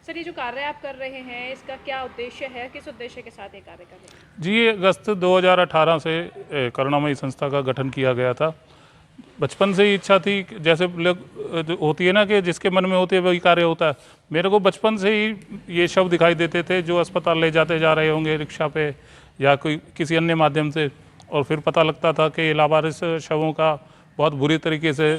Sir, ये जो कार्य आप कर रहे हैं, इसका क्या उद्देश्य है? किस उद्देश्य के साथ ये कार्य कर रहे हैं? जी, ये अगस्त 2018 से करुणामयी संस्था का गठन किया गया था। बचपन से ही इच्छा थी कि जैसे लोग जो होती है ना कि जिसके मन में होती है वही कार्य होता है। मेरे को बचपन से ही ये शव दिखाई देते थे जो अस्पताल ले जाते जा रहे होंगे रिक्शा पे या कोई किसी अन्य माध्यम से, और फिर पता लगता था कि लावारिस शवों का बहुत बुरी तरीके से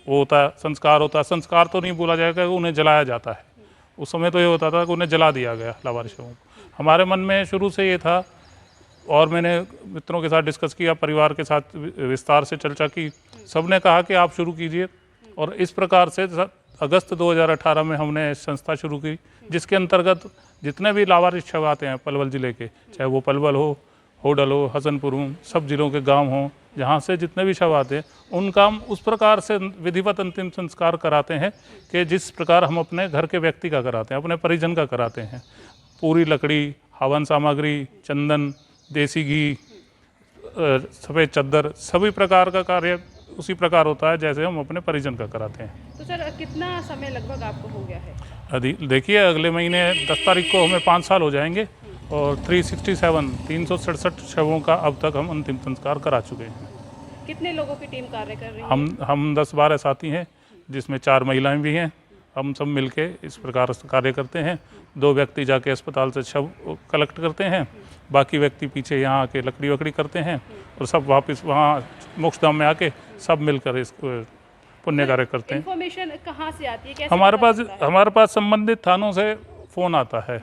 वो होता है, संस्कार होता है। संस्कार तो नहीं बोला जाएगा, उन्हें जलाया जाता है। उस समय तो ये होता था कि उन्हें जला दिया गया लावारिस शवों को। हमारे मन में शुरू से ये था, और मैंने मित्रों के साथ डिस्कस किया, परिवार के साथ विस्तार से चर्चा की। सबने कहा कि आप शुरू कीजिए, और इस प्रकार से अगस्त 2018 में हमने संस्था शुरू की, जिसके अंतर्गत जितने भी लावारिस शव आते हैं पलवल ज़िले के, चाहे वो पलवल हो, होडल हो, हसनपुर हो, सब जिलों के गांव हों, जहाँ से जितने भी शव आते हैं उनका हम उस प्रकार से विधिवत अंतिम संस्कार कराते हैं कि जिस प्रकार हम अपने घर के व्यक्ति का कराते हैं, अपने परिजन का कराते हैं। पूरी लकड़ी, हवन सामग्री, चंदन, देसी घी, सफ़ेद चद्दर, सभी प्रकार का कार्य उसी प्रकार होता है जैसे हम अपने परिजन का कराते हैं। तो सर, कितना समय लगभग आपको हो गया है? देखिए, अगले महीने 10 तारीख को हमें 5 साल हो जाएंगे, और 367 शवों का अब तक हम अंतिम संस्कार करा चुके हैं। कितने लोगों की टीम कार्य कर रही है? हम 10-12 साथी हैं, जिसमें 4 महिलाएं भी हैं। हम सब मिलके इस प्रकार से कार्य करते हैं। 2 व्यक्ति जाके अस्पताल से शव कलेक्ट करते हैं, बाकी व्यक्ति पीछे यहाँ आके लकड़ी वकड़ी करते हैं, और सब वापस वहाँ मोक्षधाम में आके सब मिलकर इस पुण्य कार्य करते हैं। इन्फॉर्मेशन कहाँ से आती है? कैसे हमारे पास संबंधित थानों से फ़ोन आता है।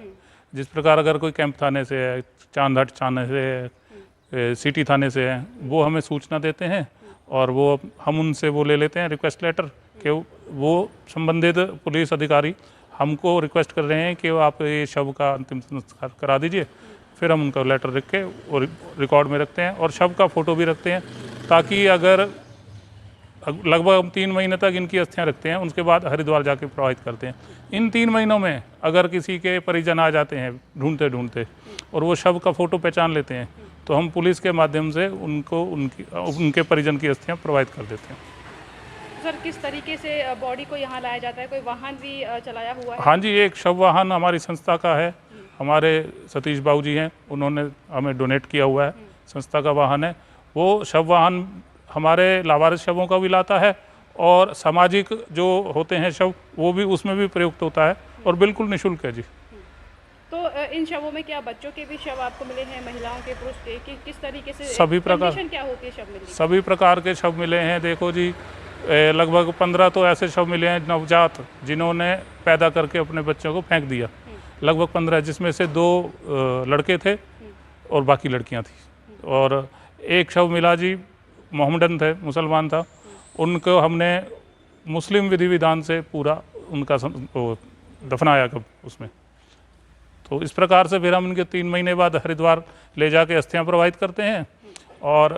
जिस प्रकार अगर कोई कैंप थाने से है, चांदहट थाने से है, सिटी थाने से है, वो हमें सूचना देते हैं, और वो हम उनसे वो ले लेते हैं रिक्वेस्ट लेटर कि वो संबंधित पुलिस अधिकारी हमको रिक्वेस्ट कर रहे हैं कि आप ये शव का अंतिम संस्कार करा दीजिए। फिर हम उनका लेटर लिख के और रिकॉर्ड में रखते हैं, और शव का फ़ोटो भी रखते हैं, ताकि अगर लगभग हम 3 महीने तक इनकी अस्थियां रखते हैं, उसके बाद हरिद्वार जाके प्रवाहित करते हैं। इन 3 महीनों में अगर किसी के परिजन आ जाते हैं ढूंढते ढूंढते, और वो शव का फ़ोटो पहचान लेते हैं, तो हम पुलिस के माध्यम से उनको उनके परिजन की अस्थियां प्रोवाइड कर देते हैं। सर, किस तरीके से बॉडी को यहाँ लाया जाता है? कोई वाहन भी चलाया हुआ है? हाँ जी, एक शव वाहन हमारी संस्था का है। हमारे सतीश बाबू जी हैं, उन्होंने हमें डोनेट किया हुआ है, संस्था का वाहन है। वो शव वाहन हमारे लावारिस शवों का भी लाता है, और सामाजिक जो होते हैं शव, वो भी उसमें भी प्रयुक्त होता है, और बिल्कुल निःशुल्क है जी। तो इन शवों में क्या बच्चों के भी शव आपको मिले हैं, महिलाओं के, पुरुष के, किस तरीके से सभी प्रकार क्या होती है शव मिलने की? सभी प्रकार के शव मिले हैं। देखो जी, लगभग 15 तो ऐसे शव मिले हैं नवजात, जिन्होंने पैदा करके अपने बच्चों को फेंक दिया। लगभग 15, जिसमें से 2 लड़के थे और बाकी लड़कियां थी। और एक शव मिला जी, मोहम्मदन थे, मुसलमान था। उनको हमने मुस्लिम विधि विधान से पूरा उनका दफनाया कब उसमें। तो इस प्रकार से फिर हम इनके 3 महीने बाद हरिद्वार ले जाके अस्थियां प्रवाहित करते हैं। और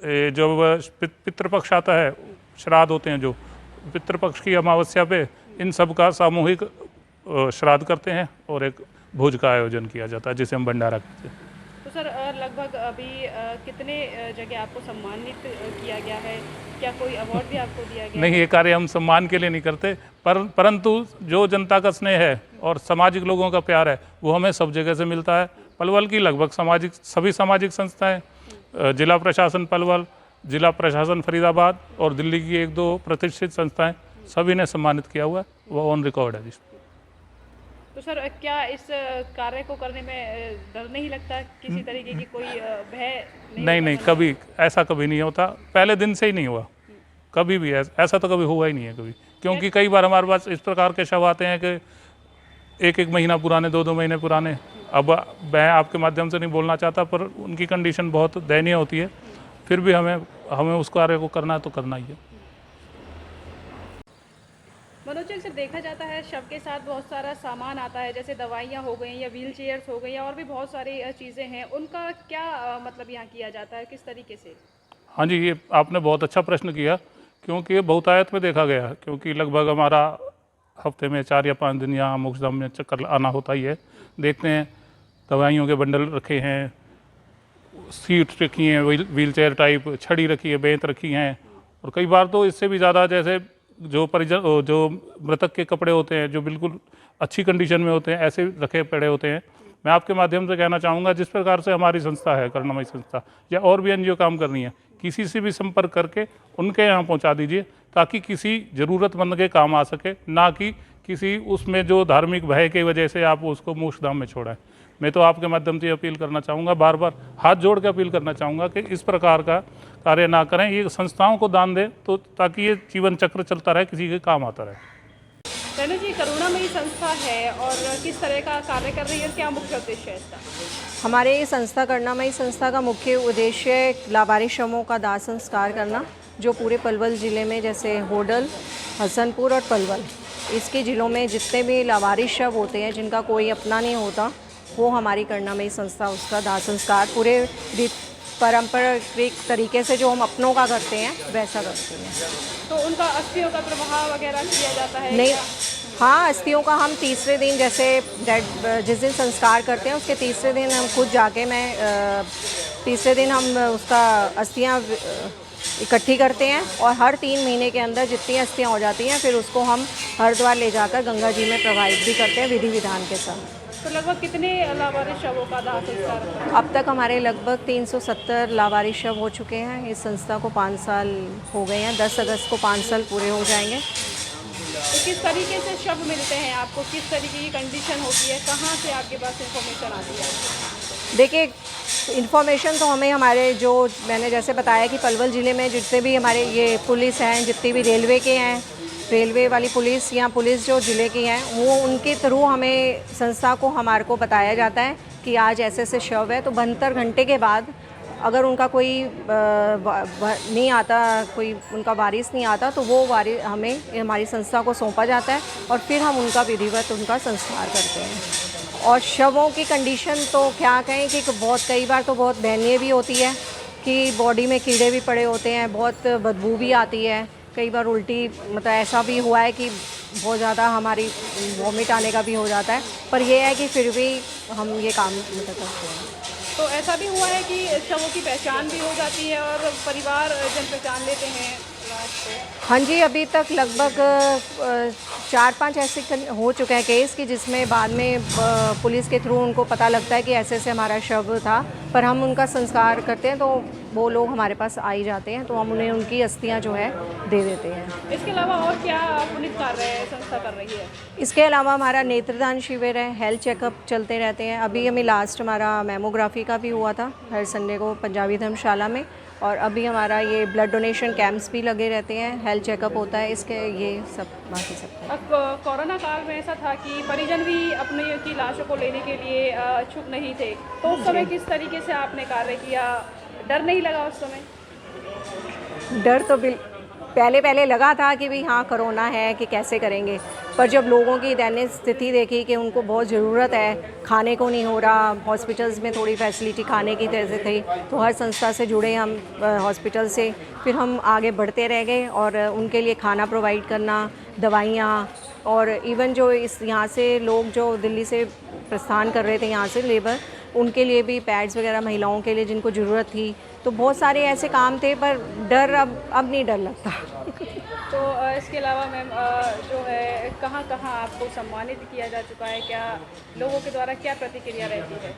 जब पितृपक्ष आता है, श्राद्ध होते हैं जो पितृपक्ष की अमावस्या पे, इन सब का सामूहिक श्राद्ध करते हैं, और एक भोज का आयोजन किया जाता है जिसे हम भंडारा कहते हैं। तो सर, लगभग अभी कितने जगह आपको सम्मानित किया गया है? क्या कोई अवार्ड भी आपको दिया गया? नहीं, ये कार्य हम सम्मान के लिए नहीं करते, परंतु जो जनता का स्नेह है और सामाजिक लोगों का प्यार है, वो हमें सब जगह से मिलता है। पलवल की लगभग सभी सामाजिक संस्थाएं, जिला प्रशासन पलवल, जिला प्रशासन फरीदाबाद और दिल्ली की 1-2 प्रतिष्ठित संस्थाएं, सभी ने सम्मानित किया हुआ है। वो ऑन रिकॉर्ड है जी। तो सर, क्या इस कार्य को करने में डर नहीं लगता? किसी तरीके की कोई भय नहीं, कभी ऐसा कभी नहीं होता। पहले दिन से ही नहीं हुआ कभी भी, ऐसा तो कभी हुआ ही नहीं है कभी। क्योंकि कई बार हमारे पास इस प्रकार के शव आते हैं कि 1-1 महीना पुराने, 2-2 महीने पुराने। अब मैं आपके माध्यम से नहीं बोलना चाहता, पर उनकी कंडीशन बहुत दयनीय होती है। फिर भी हमें उस कार्य को करना है तो करना ही है। मनोज, अक्सर देखा जाता है शव के साथ बहुत सारा सामान आता है, जैसे दवाइयाँ हो गई या व्हील चेयर्स हो गई, और भी बहुत सारी चीज़ें हैं। उनका क्या मतलब यहाँ किया जाता है, किस तरीके से? हाँ जी, ये आपने बहुत अच्छा प्रश्न किया, क्योंकि ये बहुतायत में देखा गया। क्योंकि लगभग हमारा हफ्ते में 4 या 5 दिन यहाँ मोक्षधाम में चक्कर आना होता ही है। देखते हैं दवाइयों के बंडल रखे हैं, सीट रखी हैं, व्हील चेयर टाइप, छड़ी रखी है, बेंत रखी हैं, और कई बार तो इससे भी ज़्यादा, जैसे जो परिजन जो मृतक के कपड़े होते हैं जो बिल्कुल अच्छी कंडीशन में होते हैं ऐसे रखे पड़े होते हैं। मैं आपके माध्यम से कहना चाहूँगा जिस प्रकार से हमारी संस्था है करुणामयी संस्था या और भी एनजीओ काम कर रही हैं, किसी से भी संपर्क करके उनके यहाँ पहुँचा दीजिए ताकि किसी ज़रूरतमंद के काम आ सके, ना कि किसी उसमें जो धार्मिक भय की वजह से आप उसको मोक्षधाम में छोड़ें। मैं तो आपके माध्यम से अपील करना चाहूँगा, बार बार हाथ जोड़ के अपील करना चाहूँगा कि इस प्रकार का कार्य ना करें, ये संस्थाओं को दान दें तो ताकि ये जीवन चक्र चलता रहे, किसी के काम आता रहे। रेणु जी, करुणामयी संस्था है और किस तरह का कार्य कर रही है, क्या मुख्य उद्देश्य है इसका? हमारे ये संस्था करुणामयी संस्था का मुख्य उद्देश्य लावारिस शवों का दाह संस्कार करना, जो पूरे पलवल ज़िले में जैसे होडल, हसनपुर और पलवल, इसके ज़िलों में जितने भी लावारिस शव होते हैं जिनका कोई अपना नहीं होता, वो हमारी करुणामयी संस्था उसका दाह संस्कार पूरे पारंपरिक तरीके से जो हम अपनों का करते हैं वैसा करते हैं। तो उनका अस्थियों का प्रवाह वगैरह किया जाता है? नहीं, हाँ, अस्थियों का हम तीसरे दिन जैसे जिस दिन संस्कार करते हैं उसके तीसरे दिन हम खुद जाके तीसरे दिन हम उसका अस्थियाँ इकट्ठी करते हैं और हर 3 महीने के अंदर जितनी अस्थियाँ हो जाती हैं फिर उसको हम हरिद्वार ले जाकर गंगा जी में प्रवाहित भी करते हैं विधि विधान के साथ। तो लगभग कितने लावारिस शवों का दाह संस्कार होता है? अब तक हमारे लगभग 370 लावारिस शव हो चुके हैं। इस संस्था को 5 साल हो गए हैं, 10 अगस्त को 5 साल पूरे हो जाएंगे। तो किस तरीके से शव मिलते हैं आपको, किस तरीके की कंडीशन होती है, कहाँ से आपके पास इंफॉर्मेशन आती है? देखिए, इन्फॉर्मेशन तो हमें हमारे जो मैंने जैसे बताया कि पलवल ज़िले में जितने भी हमारे ये पुलिस हैं, जितनी भी रेलवे के हैं, रेलवे वाली पुलिस या पुलिस जो ज़िले की हैं, वो उनके थ्रू हमें संस्था को हमारे को बताया जाता है कि आज ऐसे ऐसे शव है। तो 72 घंटे के बाद अगर उनका कोई नहीं आता, कोई उनका वारिस नहीं आता, तो वो वारिस हमें हमारी संस्था को सौंपा जाता है और फिर हम उनका विधिवत उनका संस्कार करते हैं। और शवों की कंडीशन तो क्या कहें कि कई बार तो बहुत दयनीय भी होती है कि बॉडी में कीड़े भी पड़े होते हैं, बहुत बदबू भी आती है, कई बार उल्टी, मतलब ऐसा भी हुआ है कि बहुत ज़्यादा हमारी वॉमिट आने का भी हो जाता है, पर यह है कि फिर भी हम ये काम करते हैं। तो ऐसा भी हुआ है कि शवों की पहचान भी हो जाती है और परिवार जन पहचान लेते हैं लाश को? हाँ जी, अभी तक लगभग 4-5 ऐसे हो चुके हैं केस कि जिसमें बाद में पुलिस के थ्रू उनको पता लगता है कि ऐसे ऐसे हमारा शव था, पर हम उनका संस्कार करते हैं तो वो लोग हमारे पास आ ही जाते हैं, तो हम उन्हें उनकी अस्थियाँ जो है दे देते हैं। इसके अलावा और क्या पुनित कार्य संस्था कर रही है? इसके अलावा हमारा नेत्रदान शिविर है, हेल्थ चेकअप चलते रहते हैं। अभी हमें लास्ट हमारा मेमोग्राफी का भी हुआ था हर संडे को पंजाबी धर्मशाला में, और अभी हमारा ये ब्लड डोनेशन कैंप्स भी लगे रहते हैं, हेल्थ चेकअप होता है, इसके ये सब बाकी सब। अब कोरोना काल में ऐसा था कि परिजन भी अपने की लाशों को लेने के लिए इच्छुक नहीं थे, तो उस समय किस तरीके से आपने कार्य किया? डर नहीं लगा उस समय? डर तो पहले लगा था कि भाई हाँ कोरोना है कि कैसे करेंगे, पर जब लोगों की दैनिक स्थिति देखी कि उनको बहुत ज़रूरत है, खाने को नहीं हो रहा, हॉस्पिटल्स में थोड़ी फैसिलिटी खाने की तरह से थी, तो हर संस्था से जुड़े हम हॉस्पिटल से फिर हम आगे बढ़ते रह गए और उनके लिए खाना प्रोवाइड करना, दवाइयाँ, और इवन जो इस यहाँ से लोग जो दिल्ली से प्रस्थान कर रहे थे यहाँ से लेबर, उनके लिए भी पैड्स वगैरह महिलाओं के लिए जिनको ज़रूरत थी, तो बहुत सारे ऐसे काम थे, पर डर अब नहीं डर लगता। तो इसके अलावा मैम जो है कहाँ कहाँ आपको सम्मानित किया जा चुका है, क्या लोगों के द्वारा क्या प्रतिक्रिया रहती है?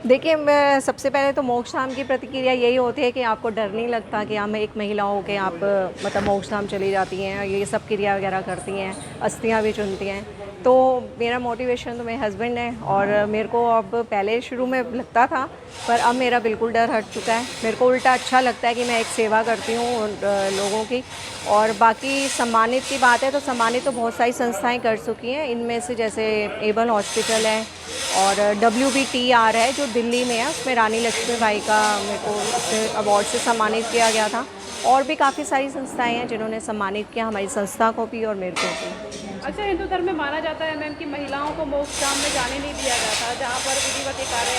देखिए, मैं सबसे पहले तो मोक्षधाम की प्रतिक्रिया यही होती है कि आपको डर नहीं लगता कि हम एक महिला हो के आप मतलब मोक्षधाम चली जाती हैं, ये सब क्रिया वगैरह करती हैं, अस्थियाँ भी चुनती हैं। तो मेरा मोटिवेशन तो मेरे हस्बैंड है, और मेरे को अब पहले शुरू में लगता था, पर अब मेरा बिल्कुल डर हट चुका है। मेरे को उल्टा अच्छा लगता है कि मैं एक सेवा करती हूँ लोगों की। और बाकी सम्मानित की बात है तो सम्मानित तो बहुत सारी संस्थाएं कर चुकी हैं, इनमें से जैसे एबल हॉस्पिटल है और WBTR है जो दिल्ली में है, उसमें रानी लक्ष्मीबाई का मेरे को अवार्ड से सम्मानित किया गया था। और भी काफ़ी सारी संस्थाएं हैं जिन्होंने सम्मानित किया, हमारी संस्था को भी और मेरे को भी। अच्छा, हिंदू धर्म में माना जाता है मैम कि महिलाओं को मोक्षधाम में जाने नहीं दिया जाता, जहाँ पर विधिवत कार्य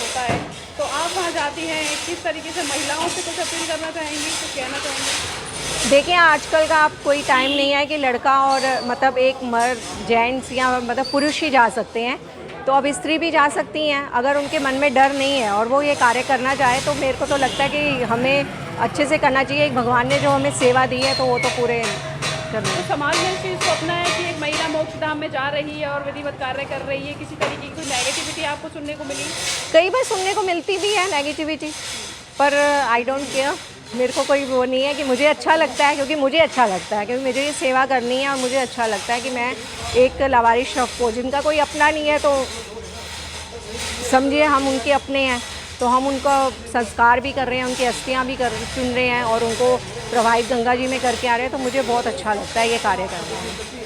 होता है, तो आप वहाँ जाती हैं, किस तरीके से महिलाओं से कुछ अपील करना चाहेंगी, कुछ कहना चाहेंगी? देखिए, आजकल का आप कोई टाइम नहीं है कि लड़का और मतलब एक मर्द जेंट्स या मतलब पुरुष ही जा सकते हैं, तो अब स्त्री भी जा सकती हैं अगर उनके मन में डर नहीं है और वो ये कार्य करना चाहे। तो मेरे को तो लगता है कि हमें अच्छे से करना चाहिए। एक भगवान ने जो हमें सेवा दी है तो वो तो पूरे करना तो है। समाज ने इस चीज़ को अपना है कि एक महिला मोक्ष धाम में जा रही है और विधिवत कार्य कर रही है, किसी तरीके की कोई नेगेटिविटी आपको सुनने को मिली? कई बार सुनने को मिलती भी है नेगेटिविटी, पर आई डोंट केयर। मेरे को कोई वो नहीं है कि मुझे अच्छा लगता है, क्योंकि मुझे अच्छा लगता है, क्योंकि मुझे ये सेवा करनी है और मुझे अच्छा लगता है कि मैं एक लावारिस शव को, जिनका कोई अपना नहीं है, तो समझिए हम उनके अपने हैं, तो हम उनका संस्कार भी कर रहे हैं, उनकी अस्थियाँ भी चुन रहे हैं और उनको प्रवाहित गंगा जी में करके आ रहे हैं, तो मुझे बहुत अच्छा लगता है ये कार्य करना।